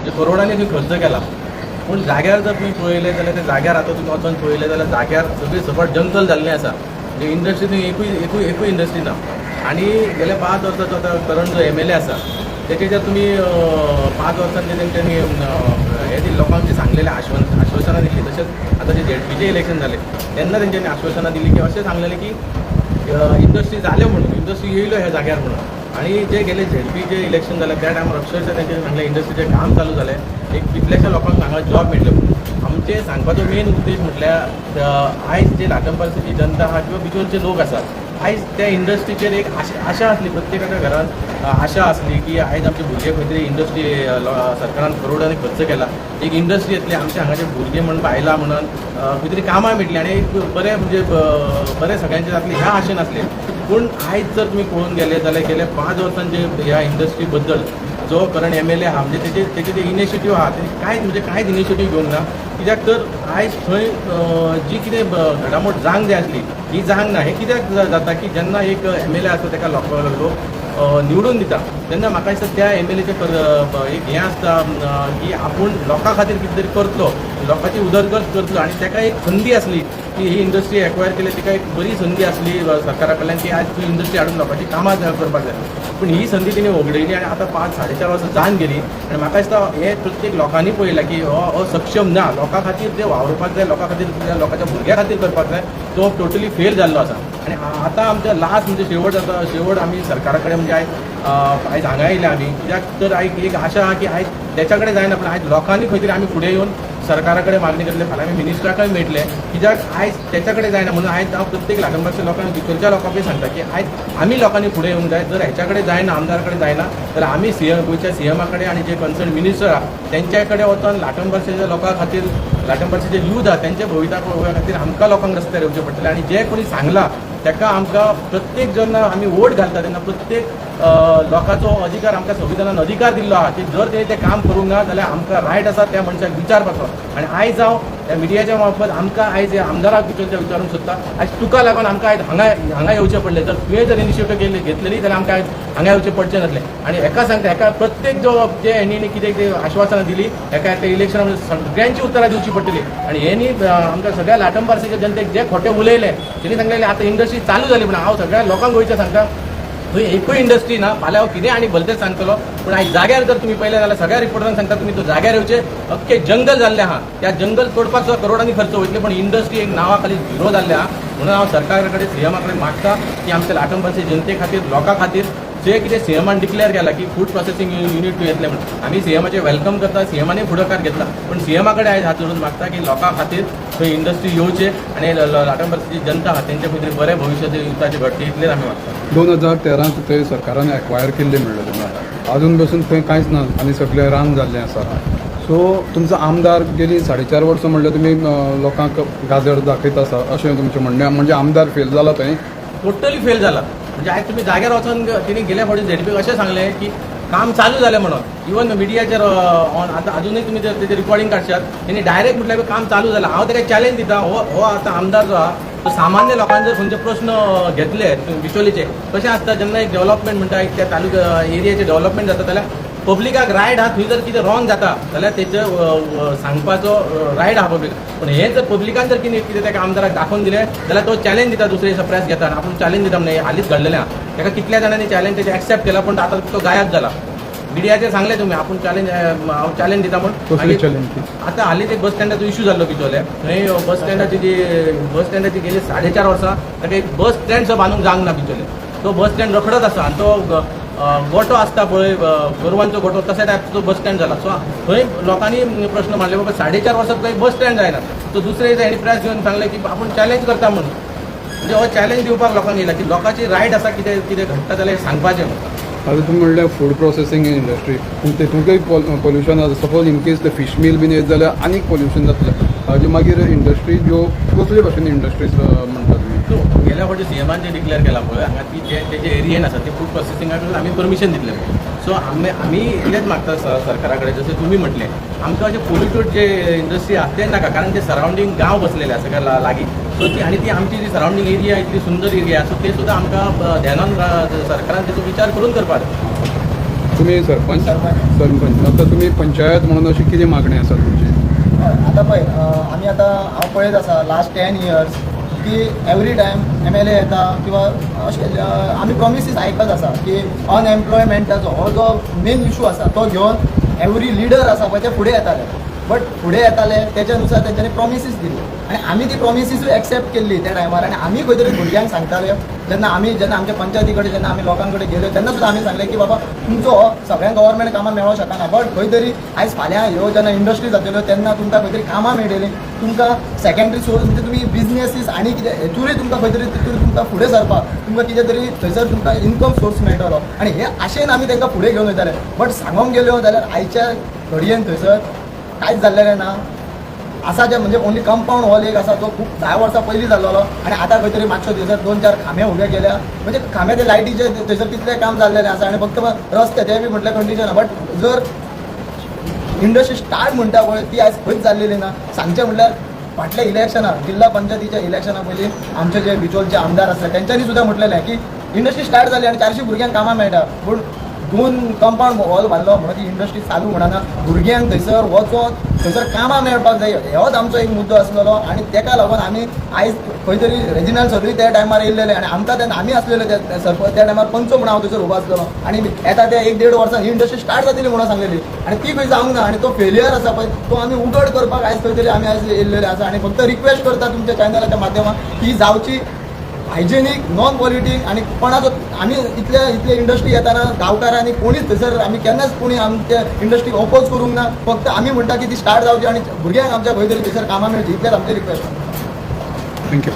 म्हणजे करोडांनी थंय खर्च केला. पूण जाग्यार जर तुमी पळयलें जाल्यार त्या जाग्यार आतां तुमी वचून पळयलें जाल्यार जाग्यार सगळी सकट जंगल जाल्लें आसा. म्हणजे इंडस्ट्री थंय एकूय इंडस्ट्री ना. आनी गेल्या 5 वर्सांचो आतां करंट जो MLA आसा तेचे जर तुमी 5 वर्सांनी तेंच्यांनी हे दिल्लें लोकांक सांगलेलें आश्वासनां दिल्लीं. तशेंच आतां जे ZPचें इलेक्शन जालें तेन्ना तेंच्यांनी आश्वासनां दिल्लीं की अशें सांगलेलें की इंडस्ट्री जाल्यो म्हणून, इंडस्ट्री येयल्यो ह्या जाग्यार म्हणून. आणि जे गेले ZPचें इलेक्शन जालें त्या टायमार अक्षरशः तेंच्यांनी सांगलें इंडस्ट्रीचें काम चालू जालें, एक कितल्याशा लोकांक हांगा जॉब मेळटले म्हणून. आमचे सांगपाचो मेन उद्देश म्हटल्यार आयज जे लाटंबरची जनता आहा किंवा भितरचे लोक आसात, आयज त्या इंडस्ट्रीचेर एक आशा आसली, प्रत्येकाच्या घरांत आशा आसली की आयज आमचे भुरगे खंय तरी इंडस्ट्री सरकारान करोडांनी खर्च केला, एक इंडस्ट्री येतली, आमचे हांगाचे भुरगे म्हणून बायलां म्हणून खंय तरी कामां मेळटलीं आनी एक बरें म्हणजे बरें सगळ्यांचे जातलें ह्या आशेन आसलें. पूण आयज जर तुमी पळोवन गेले जाल्यार गेल्या 5 वर्सांचे ह्या इंडस्ट्री बद्दल जो करंट MLA आहा म्हणजे तेचे जे इनिशिएटीव आहा ते कांयच इनिशिएटीव घेवंक ना. कित्याक तर आयज थंय जी कितें घडामोड जावंक जाय आसली ही जावंक ना. हें कित्याक जाता की जेन्ना एक MLA आसता ताका लोक निवडून दिता तेन्ना म्हाका दिसता त्या MLAचें एक हें आसता की आपूण लोकां खातीर कितें तरी करतलो, लोकांची उदरगत करतलो. आनी ताका एक संदी आसली की ही इंडस्ट्री एक्वायर केली, तिका एक बरी संदी आसली सरकारा कडल्यान की आज ती इंडस्ट्री हाडून लोकांची कामां करपाक जाय. पूण ही संदी तिणें वगडयली आनी आतां 5-4.5 वर्सां जावन गेली. आनी म्हाका दिसता हे प्रत्येक लोकांनी पळयलां की हो सक्षम ना. लोकां खातीर जे वावरपाक जाय, लोकां खातीर लोकांच्या भुरग्यां खातीर करपाक जाय, तो टोटली फेल जाल्लो आसा. आनी आतां आमच्या लास्ट म्हणजे शेवट आमी सरकारा कडेन म्हणजे आयज हांगा येयले आमी, कित्याक तर आयज एक आशा आहा की आयज तेच्या कडेन जायना पूण आयज लोकांनी खंय तरी आमी फुडें येवन सरकारा कडेन मागणी करतले, फाल्यां आमी मिनिस्टराकय मेळटले. कित्याक आयज तेच्या कडेन जायना म्हणून आयज हांव प्रत्येक लाटंबरच्या लोकांक भितरच्या लोकांकूय सांगता की आयज आमी लोकांनी फुडें येवंक जाय. जर हेच्या कडेन जायना, आमदारा कडेन जायना जाल्यार आमी गोंयच्या CMा कडेन आनी जे कन्सर्न मिनिस्टर आहा तेंच्या कडेन वचून लाटंबरच्या लोकां खातीर, लाटंबरचे जे यूथ आहा तेंच्या भवितव्या खातीर आमकां लोकांक रस्त्यार येवचें पडटलें. आनी जे कोणी सांगलां ताका आमकां प्रत्येक जेन्ना आमी वोट घालता तेन्ना प्रत्येक लोकांचो अधिकार आमकां संविधानान अधिकार दिल्लो आहा की जर तें काम करूंक ना जाल्यार आमकां रायट आसा त्या मनशाक विचारपाचो. आनी आयज हांव त्या मिडियाच्या मार्फत आमकां आयज आमदाराक विचारूंक सोदता, आयज तुका लागून आमकां आयज हांगा येवचें पडलें. जर तुवें जर इनिशिएटीव घेतलेली जाल्यार आमकां आयज हांगा येवचें पडचें नासलें. आनी हेका सांगता, हेका प्रत्येक जे हेणी कितें आश्वासनां दिली हेका इलेक्शना सगळ्यांची उतरां दिवची पडटली. आनी हेणी आमकां सगळ्या लाटंबरच्या जनतेक जे खोटे उलयले तेणी सांगलेलें आतां इंडस्ट्री चालू जाली. पूण हांव सगळ्या लोकांक गोंयच्या सांगता थंय एकूय इंडस्ट्री ना. फाल्यां हांव कितें आनी भलतेंच सांगतलो. पूण आयज जाग्यार जर तुमी पळयलें जाल्यार सगळ्या रिपोर्टरांक सांगता तुमी तो जाग्यार येवचे. अख्खे जंगल जाल्लें आहा, त्या जंगल तोडपाक सुद्दां करोडांनी खर्च वयतले, पूण इंडस्ट्री एक नांवा खाली झिरो जाल्लें आहा. म्हणून हांव सरकारा कडेन CMा कडेन मागता की आमच्या लाटंबरच्या जनते खातीर, लोकां खातीर जे कितें CMान डिक्लेअर केलां की फूड प्रोसेसिंग युनिट येतलें म्हणून आमी CMाचें वेलकम करता, CMानूय फुडाकार घेतला. पूण CMा कडेन आयज हात जोडून मागता की लोकां खातीर थंय इंडस्ट्री येवचे आनी लाटंबरची जनता आहा तेंचे खंय तरी बरें भविश्याचे युथाचे घडटे इतलेच आमी मागता. 2013 थंय सरकारान एक्वायर केल्लें म्हणलें तुमकां, अजून पसून थंय कांयच ना आनी सगळें रान जाल्लें आसा. सो तुमचो आमदार गेली 4.5 वर्सां म्हणल्यार तुमी लोकांक गाजर दाखयता आसा अशें तुमचें म्हणणें. म्हणजे आमदार फेल जाला थंय, टोटली फेल जाला. म्हणजे आयज तुमी जाग्यार वचून तेणी गेल्या फावटी ZPक अशें सांगलें की काम चालू जालें म्हणून. इवन मिडियाचेर आतां अजूनय तुमी तेजें रिकॉर्डिंग काडशात, तेणी डायरेक्ट म्हटल्यार काम चालू जालां. हांव ताका चॅलेंज दिता, हो आतां आमदार जो आहा तो सामान्य लोकांचे जर खंयचे प्रश्न घेतले बिचोलीचे, कशें आसता जेन्ना एक डेव्हलपमेंट म्हणटा, एक त्या तालुका एरियाचें डेव्हलपमेंट जाता जाल्यार पब्लिकाक रायट आहा, थंय जर कितें रॉंग जाता जाल्यार तेचें सांगपाचो रायट आहा पब्लिक. पूण हें जर पब्लिकान जर कितें ताका आमदाराक दाखोवन दिलें जाल्यार तो चॅलेंज दिता, दुसरे दिसा प्रेस घेता आनी आपूण चॅलेंज दिता म्हणून हालींच घडलेलें आहा. ताका कितल्या जाणांनी चॅलेंज तेजें एक्सेप्ट केला पूण आतां तो गायब जाला. मिडियाचेर सांगलें तुमी आपूण हांव चॅलेंज दिता म्हणून. आतां हालींच एक बस स्टँडाचो इश्यू जाल्लो बिचोले. थंय बस स्टँडाची गेली 4.5 वर्सां ताका एक बस स्टँड सुद्दां बांदूंक जावंक ना बिचोले. तो बस स्टँड रखडत आसा आनी तो गोठो आसता पळय गोरवांचो गोठो तशा टायपचो बस स्टँड जाला. सो थंय लोकांनी प्रश्न मांडले बाबा 4.5 वर्सां तुका बस स्टँड जायना. तो दुसरे दिसा हेणी प्रेस घेवन सांगलें की आपूण चॅलेंज करता म्हणून. म्हणजे हो चॅलेंज दिवपाक लोकांक येयला की लोकांची रायट आसा कितें घडटा जाल्यार सांगपाचें म्हणून. आतां तुमी म्हणल्यार फूड प्रोसेसिंग इंडस्ट्री, पूण तेतूंकय पोल्युशन आसा. सपोज इन केस ते फीश मील बीन येत जाल्यार आनीक पोल्युशन जातलें. हाजे मागीर इंडस्ट्री ज्यो कसले भशेन इंडस्ट्रीज म्हणटा तुमी? गेल्या फावटी CMान जे डिक्लेअर केला पळय हांगा ती तेजे एरियेन आसा ते फूड प्रोसेसिंगाक आमी परमिशन दितले. सो आमी इतलेंच मागता सरकारा कडेन, जशें तुमी म्हटलें आमकां अशें पोल्युटेड जे इंडस्ट्री आसा तें नाका, कारण ते सरावंडींग गांव बसलेले आसा सगळ्या लागीं. सो ती आनी ती आमची जी सरावंडींग एरिया इतली सुंदर एरिया सो ते सुद्दां आमकां ध्यानान सरकारान तेचो विचार करून करपाक जाय. तुम्ही सरपंच सरपंच. सरपंच आता तुम्ही पंचायत म्हणून अशी किती मागणी आसा तुमची? आतां पळय आमी आतां हांव पळयत आसा लास्ट 10 years की एवरी टायम MLA येता किंवा अशें आमी प्रॉमिसीस आयकत आसा की अनएम्प्लॉयमेंटाचो हो जो मेन इशू आसा तो घेवन एवरी लिडर आसा पळय ते फुडें येताले. बट फुडें येताले तेच्यानुसार तेंच्यांनी प्रॉमिसीस दिली आनी आमी ती प्रॉमिसीसूय एक्सेप्ट केल्ली त्या टायमार. आनी आमी खंय तरी भुरग्यांक सांगताले जेन्ना आमच्या पंचायती कडेन जेन्ना आमी लोकां कडेन गेले तेन्ना सुद्दां आमी सांगलें की बाबा तुमचो हो सगळ्यांक गव्हर्मेंट कामां मेळोंक शकना. बट खंय तरी आयज फाल्यां ह्यो जेन्ना इंडस्ट्री जातल्यो तेन्ना तुमकां खंय तरी कामां मेळटलीं. तुमकां सेकंडरी सोर्स म्हणजे तुमी बिजनेसीस आनी कितें हेतूरय तुमकां खंय तरी तितून तुमकां फुडें सरपाक तुमकां कितें तरी थंयसर तुमकां इनकम सोर्स मेळटलो. आनी हे आशेन आमी तांकां फुडें घेवन वयताले. बट सांगोंक गेल्यो जाल्यार आयच्या घडयेन थंयसर कांयच जाल्लेलें ना. आसा जे म्हणजे ओन्ली कंपाऊंड वॉल एक आसा तो खूब 10 वर्सां पयलीं जाल्लो आनी आतां खंय तरी मातसो थंयसर 2-4 खांबे उबे केल्या. म्हणजे खांबे ते लायटीचे थंयसर तितलें काम जाल्लेलें आसा आनी फक्त रस्ते ते बी म्हटल्यार कंडिशन. बट जर इंडस्ट्री स्टार्ट म्हणटा पळय ती आयज खंयच जाल्लेली ना. सांगचें म्हटल्यार फाटल्या इलेक्शनाक जिल्ला पंचायतीच्या इलेक्शना पयलीं आमचे जे बिचोलचे आमदार आसले तेंच्यांनी सुद्दां म्हटलेलें की इंडस्ट्री स्टार्ट जाली आनी 400 भुरग्यांक कामां मेळटा. पूण 2 कंपाऊंड वॉल बांदलो म्हणून ती इंडस्ट्री चालू म्हणना. भुरग्यांक थंयसर वचोन थंयसर कामां मेळपाक जाय होच आमचो एक मुद्दो आसलेलो. आनी तेका लागून आमी आयज खंय तरी रेजिनल सरूय त्या टायमार येयल्लेले आनी आमकां तेन्ना आमी आसलेले सरपंच त्या टायमार पंच म्हणून हांव थंयसर उबो आसलेलो. आनी येता त्या 1-1.5 वर्सां ही इंडस्ट्री स्टार्ट जातली म्हणून सांगलेली आनी ती खंय जावंक ना. आनी तो फेलियर आसा पळय तो आमी उगड करपाक आयज खंय तरी आमी आयज येयल्लेले आसा. आनी फक्त रिक्वेस्ट करता तुमच्या चॅनलाच्या माध्यमांत की जावची हायजेनीक नॉन पॉलिटीक आनी कोणाचो आमी इतले इंडस्ट्री येताना गांवकारांनी कोणीच थंयसर आमी केन्नाच कोणी आमच्या इंडस्ट्रीक ऑपोज करूंक ना. फक्त आमी म्हणटा की ती स्टार्ट जावची आनी भुरग्यांक आमच्या खंय तरी थंयसर कामां मेळची इतलेंच आमचें रिक्वेस्ट. थँक्यू.